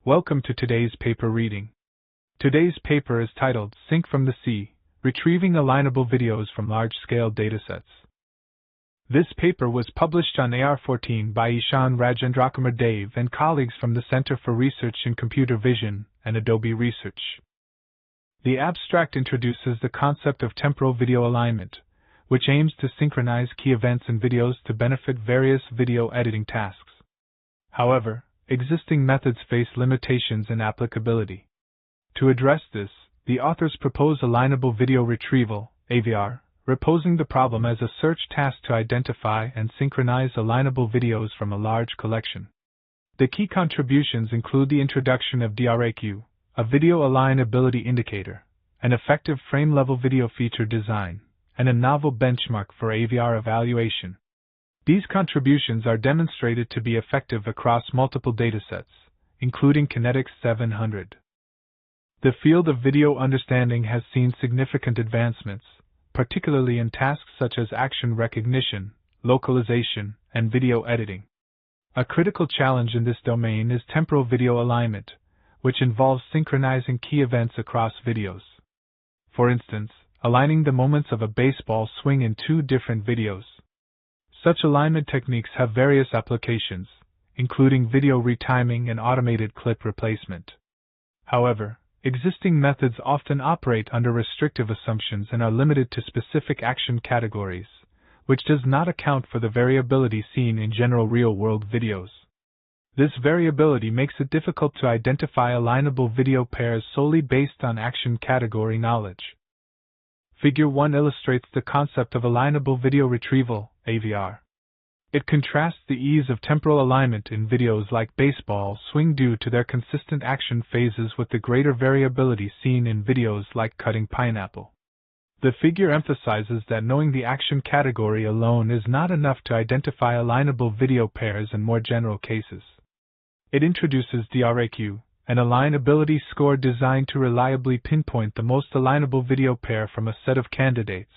Welcome to today's paper reading. Today's paper is titled Sync from the Sea, Retrieving Alignable Videos from Large-Scale Datasets. This paper was published on AR14 by Ishan, Rajendrakumar Dave and colleagues from the Center for Research in Computer Vision and Adobe Research. The abstract introduces the concept of temporal video alignment, which aims to synchronize key events in videos to benefit various video editing tasks. However, existing methods face limitations in applicability. To address this, the authors propose Alignable Video Retrieval, AVR, proposing the problem as a search task to identify and synchronize alignable videos from a large collection. The key contributions include the introduction of DRAQ, a video alignability indicator, an effective frame-level video feature design, and a novel benchmark for AVR evaluation. These contributions are demonstrated to be effective across multiple datasets, including Kinetics 700. The field of video understanding has seen significant advancements, particularly in tasks such as action recognition, localization, and video editing. A critical challenge in this domain is temporal video alignment, which involves synchronizing key events across videos. For instance, aligning the moments of a baseball swing in two different videos. Such alignment techniques have various applications, including video retiming and automated clip replacement. However, existing methods often operate under restrictive assumptions and are limited to specific action categories, which does not account for the variability seen in general real-world videos. This variability makes it difficult to identify alignable video pairs solely based on action category knowledge. Figure 1 illustrates the concept of Alignable Video Retrieval, AVR. It contrasts the ease of temporal alignment in videos like baseball swing due to their consistent action phases with the greater variability seen in videos like cutting pineapple. The figure emphasizes that knowing the action category alone is not enough to identify alignable video pairs in more general cases. It introduces DRAQ, an alignability score designed to reliably pinpoint the most alignable video pair from a set of candidates,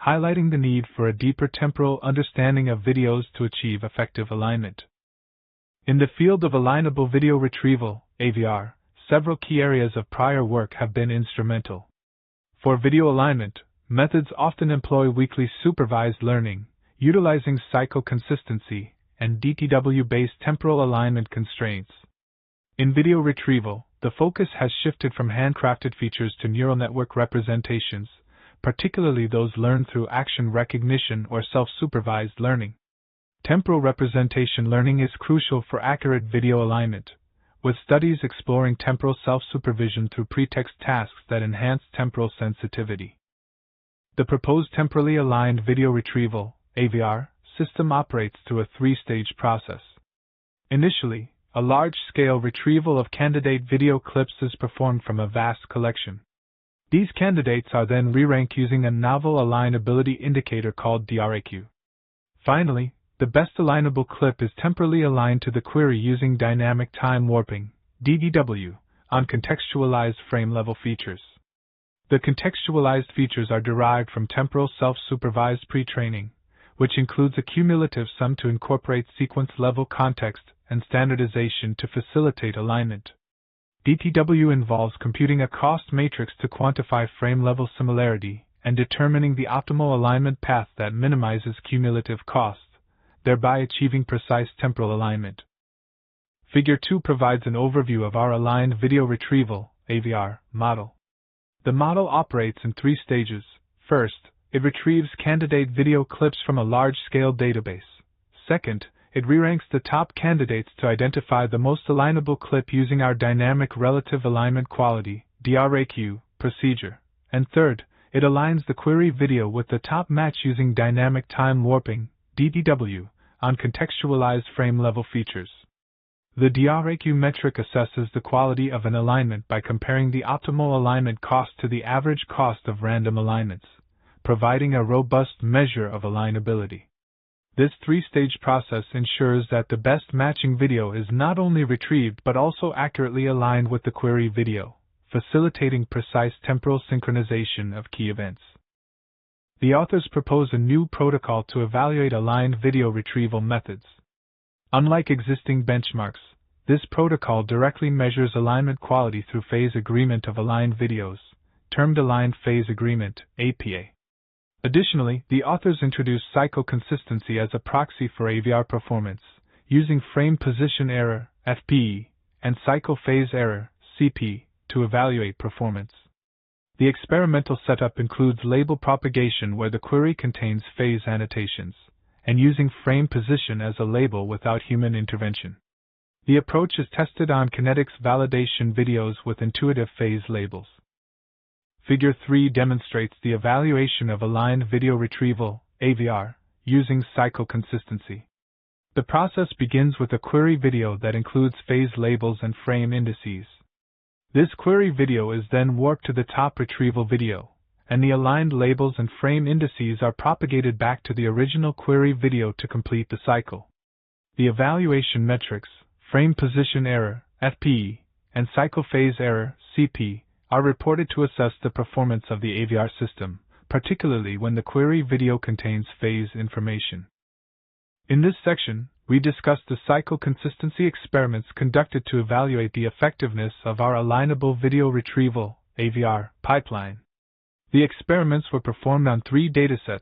highlighting the need for a deeper temporal understanding of videos to achieve effective alignment. In the field of Alignable Video Retrieval, AVR, several key areas of prior work have been instrumental. For video alignment, methods often employ weakly supervised learning, utilizing cycle consistency, and DTW-based temporal alignment constraints. In video retrieval, the focus has shifted from handcrafted features to neural network representations, particularly those learned through action recognition or self-supervised learning. Temporal representation learning is crucial for accurate video alignment, with studies exploring temporal self-supervision through pretext tasks that enhance temporal sensitivity. The proposed temporally aligned video retrieval, AVR, system operates through a three-stage process. Initially, a large-scale retrieval of candidate video clips is performed from a vast collection. These candidates are then re-ranked using a novel alignability indicator called DRAQ. Finally, the best alignable clip is temporally aligned to the query using dynamic time warping, DDW, on contextualized frame-level features. The contextualized features are derived from temporal self-supervised pre-training, which includes a cumulative sum to incorporate sequence-level context and standardization to facilitate alignment. DTW involves computing a cost matrix to quantify frame-level similarity and determining the optimal alignment path that minimizes cumulative cost, thereby achieving precise temporal alignment. Figure 2 provides an overview of our Aligned Video Retrieval, AVR, model. The model operates in three stages. First, it retrieves candidate video clips from a large-scale database. Second, it re-ranks the top candidates to identify the most alignable clip using our Dynamic Relative Alignment Quality (DRAQ) procedure. And third, it aligns the query video with the top match using Dynamic Time Warping (DTW) on contextualized frame-level features. The DRAQ metric assesses the quality of an alignment by comparing the optimal alignment cost to the average cost of random alignments, providing a robust measure of alignability. This three-stage process ensures that the best matching video is not only retrieved but also accurately aligned with the query video, facilitating precise temporal synchronization of key events. The authors propose a new protocol to evaluate aligned video retrieval methods. Unlike existing benchmarks, This protocol directly measures alignment quality through phase agreement of aligned videos, termed Aligned Phase Agreement, APA. Additionally, the authors introduced cycle consistency as a proxy for AVR performance, using frame position error, FPE, and cycle phase error, CP, to evaluate performance. The experimental setup includes label propagation where the query contains phase annotations, and using frame position as a label without human intervention. The approach is tested on kinetics validation videos with intuitive phase labels. Figure 3 demonstrates the evaluation of aligned video retrieval, AVR, using cycle consistency. The process begins with a query video that includes phase labels and frame indices. This query video is then warped to the top retrieval video, and the aligned labels and frame indices are propagated back to the original query video to complete the cycle. The evaluation metrics, frame position error, FPE, and cycle phase error, CP, are reported to assess the performance of the AVR system, particularly when the query video contains phase information. In this section, we discuss the cycle consistency experiments conducted to evaluate the effectiveness of our Alignable Video Retrieval, AVR, pipeline. The experiments were performed on 3 datasets,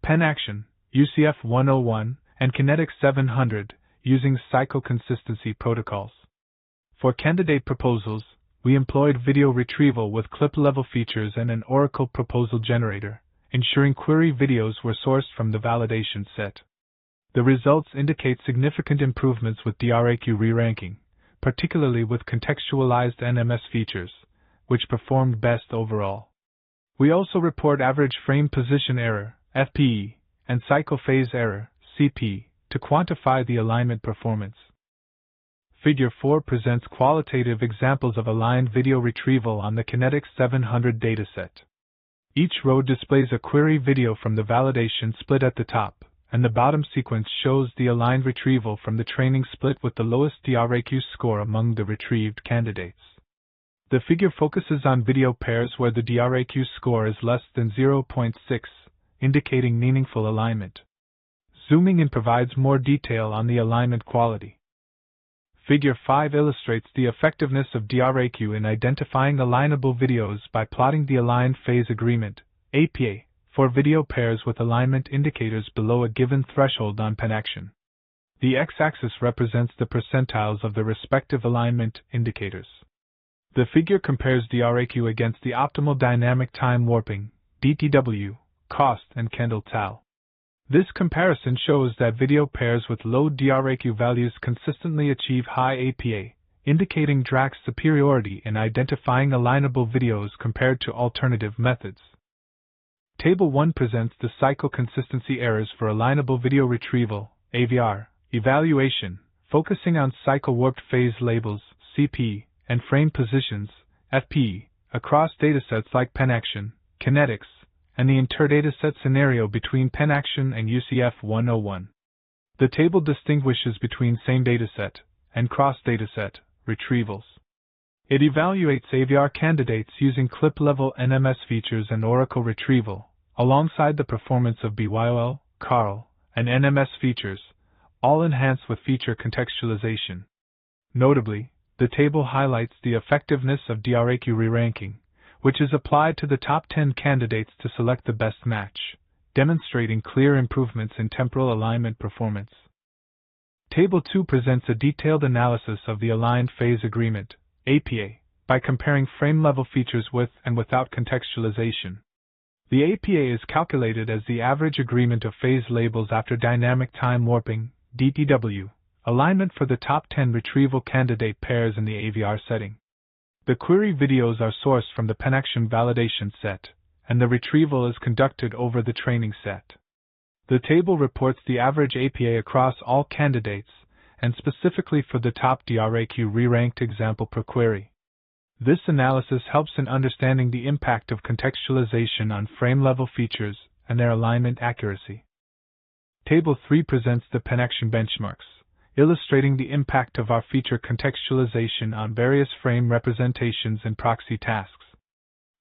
PenAction, UCF 101, and Kinetics 700, using cycle consistency protocols. For candidate proposals, we employed video retrieval with clip-level features and an Oracle proposal generator, ensuring query videos were sourced from the validation set. The results indicate significant improvements with DRAQ re-ranking, particularly with contextualized NMS features, which performed best overall. We also report average frame position error, FPE, and cycle phase error, CP, to quantify the alignment performance. Figure 4 presents qualitative examples of aligned video retrieval on the Kinetics 700 dataset. Each row displays a query video from the validation split at the top, and the bottom sequence shows the aligned retrieval from the training split with the lowest DRAQ score among the retrieved candidates. The figure focuses on video pairs where the DRAQ score is less than 0.6, indicating meaningful alignment. Zooming in provides more detail on the alignment quality. Figure 5 illustrates the effectiveness of DRAQ in identifying alignable videos by plotting the Aligned Phase Agreement, APA, for video pairs with alignment indicators below a given threshold on PenAction. The x-axis represents the percentiles of the respective alignment indicators. The figure compares DRAQ against the optimal dynamic time warping, DTW, cost, and Kendall tal. This comparison shows that video pairs with low DRAQ values consistently achieve high APA, indicating DRAQ's superiority in identifying alignable videos compared to alternative methods. Table 1 presents the cycle consistency errors for Alignable Video Retrieval, AVR, evaluation, focusing on cycle warped phase labels, CP, and frame positions, FP, across datasets like PenAction, Kinetics, and the interdataset scenario between PenAction and UCF 101. The table distinguishes between same dataset and cross-dataset retrievals. It evaluates AVR candidates using clip-level NMS features and Oracle retrieval, alongside the performance of BYOL, CARL, and NMS features, all enhanced with feature contextualization. Notably, the table highlights the effectiveness of DRAQ re-ranking, which is applied to the top 10 candidates to select the best match, demonstrating clear improvements in temporal alignment performance. Table 2 presents a detailed analysis of the Aligned Phase Agreement, APA, by comparing frame-level features with and without contextualization. The APA is calculated as the average agreement of phase labels after dynamic time warping, DTW, alignment for the top 10 retrieval candidate pairs in the AVR setting. The query videos are sourced from the PenAction validation set, and the retrieval is conducted over the training set. The table reports the average APA across all candidates, and specifically for the top DRAQ re-ranked example per query. This analysis helps in understanding the impact of contextualization on frame-level features and their alignment accuracy. Table 3 presents the PenAction benchmarks, illustrating the impact of our feature contextualization on various frame representations and proxy tasks.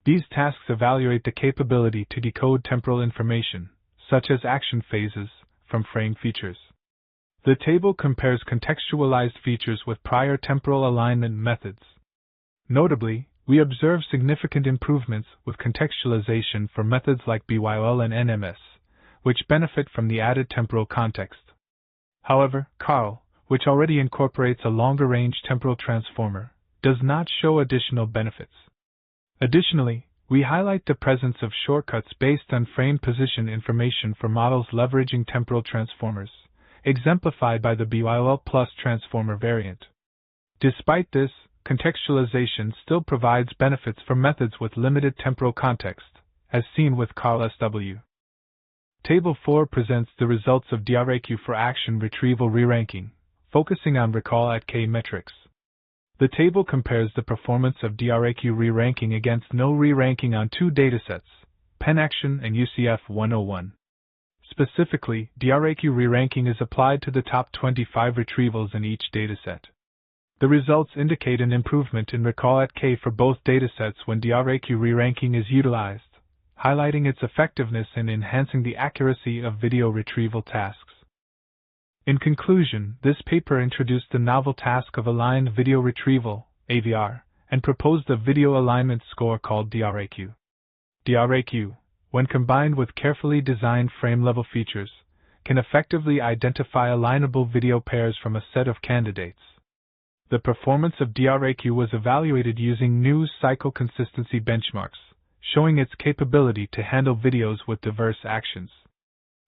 These tasks evaluate the capability to decode temporal information, such as action phases, from frame features. The table compares contextualized features with prior temporal alignment methods. Notably, we observe significant improvements with contextualization for methods like BYOL and NMS, which benefit from the added temporal context. However, CARL, which already incorporates a longer-range temporal transformer, does not show additional benefits. Additionally, we highlight the presence of shortcuts based on frame position information for models leveraging temporal transformers, exemplified by the BYOL plus transformer variant. Despite this, contextualization still provides benefits for methods with limited temporal context, as seen with CARL SW. Table 4 presents the results of DRAQ for action retrieval re-ranking, focusing on recall at K metrics. The table compares the performance of DRAQ re-ranking against no re-ranking on two datasets, PenAction and UCF-101. Specifically, DRAQ re-ranking is applied to the top 25 retrievals in each dataset. The results indicate an improvement in recall at K for both datasets when DRAQ re-ranking is utilized, highlighting its effectiveness in enhancing the accuracy of video retrieval tasks. In conclusion, this paper introduced the novel task of aligned video retrieval, AVR, and proposed a video alignment score called DRAQ. DRAQ, when combined with carefully designed frame-level features, can effectively identify alignable video pairs from a set of candidates. The performance of DRAQ was evaluated using new cycle consistency benchmarks, showing its capability to handle videos with diverse actions.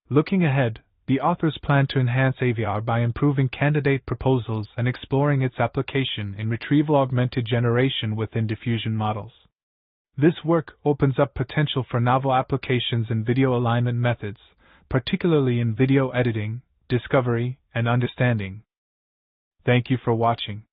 Looking ahead, the authors plan to enhance AVR by improving candidate proposals and exploring its application in retrieval-augmented generation within diffusion models. This work opens up potential for novel applications in video alignment methods, particularly in video editing, discovery, and understanding. Thank you for watching.